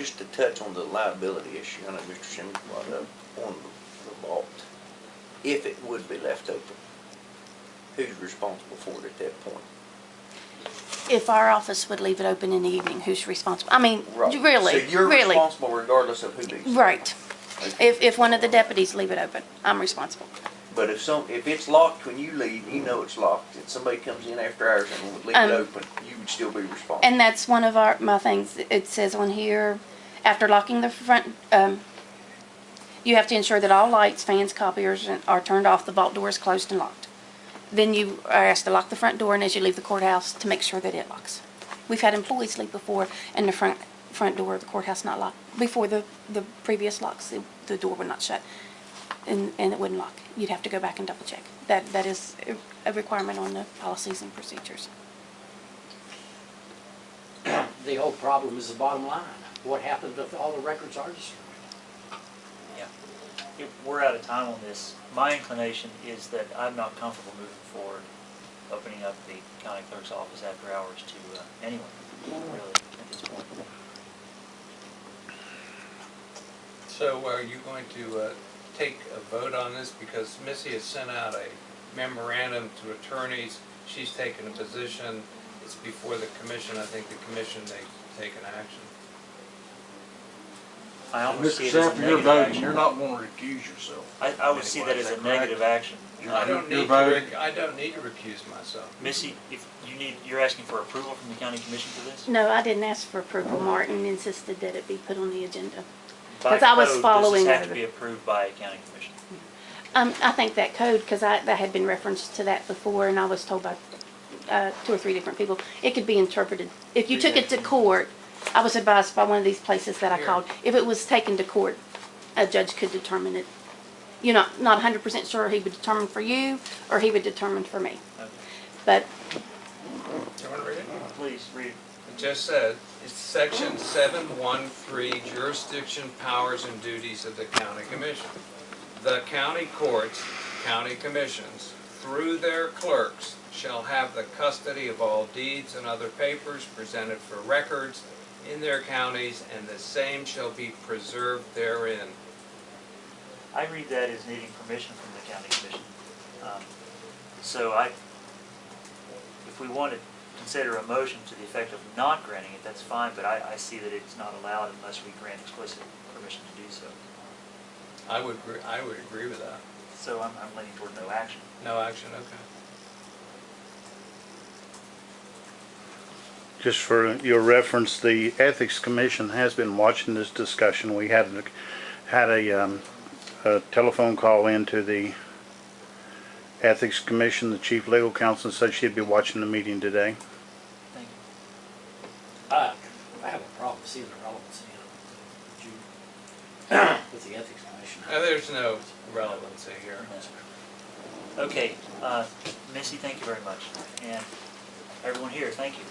just to touch on the liability issue, I know Mr. Simmons brought up on the vault. If it would be left open, who's responsible for it at that point? If our office would leave it open in the evening, who's responsible? I mean, Right. really, So you're really. responsible regardless of who leaves it? Right. Okay. If one of the deputies leave it open, I'm responsible. But if it's locked when you leave, you know it's locked, and somebody comes in after hours and would leave it open, you would still be responsible. And that's one of my things. It says on here, after locking the front, you have to ensure that all lights, fans, copiers are turned off, the vault door is closed and locked. Then you are asked to lock the front door, and as you leave the courthouse, to make sure that it locks. We've had employees leave before, and the front door of the courthouse not locked. Before the previous locks, the door would not shut, and it wouldn't lock. You'd have to go back and double check. That is a requirement on the policies and procedures. The whole problem is the bottom line. What happens if all the records are destroyed? Yeah. We're out of time on this. My inclination is that I'm not comfortable moving forward, opening up the county clerk's office after hours to anyone, really, at this point. So are you going to take a vote on this? Because Missy has sent out a memorandum to attorneys. She's taken a position. It's before the commission. I think the commission may take an action. I almost see Mr. it as a Sanford, you're negative voting, action. you're not going to recuse yourself. I would see that as a negative action. I don't need to recuse myself. Missy, if you're asking for approval from the county commission for this? No, I didn't ask for approval. Martin insisted that it be put on the agenda. By 'Cause I was code, following does this have to over. be approved by a county commission? I think that code, because that had been referenced to that before, and I was told by 2 or 3 different people, it could be interpreted. If you took it to court, I was advised by one of these places that I called, if it was taken to court, a judge could determine it. You're not 100% sure he would determine for you, or he would determine for me. Okay. But Do you want to read it? Please, read it. It just said, it's section 713, jurisdiction, powers, and duties of the county commission. The county courts, county commissions, through their clerks, shall have the custody of all deeds and other papers presented for records in their counties, and the same shall be preserved therein. I read that as needing permission from the county commission. If we want to consider a motion to the effect of not granting it, that's fine, but I see that it's not allowed unless we grant explicit permission to do so. I would agree with that. So I'm leaning toward no action. No action, okay. Just for your reference, the Ethics Commission has been watching this discussion. We had a telephone call into the Ethics Commission. The Chief Legal Counsel said she'd be watching the meeting today. Thank you. I have a problem seeing the relevancy of with the Ethics Commission. There's no relevancy here. Okay, Missy, thank you very much. And everyone here, thank you.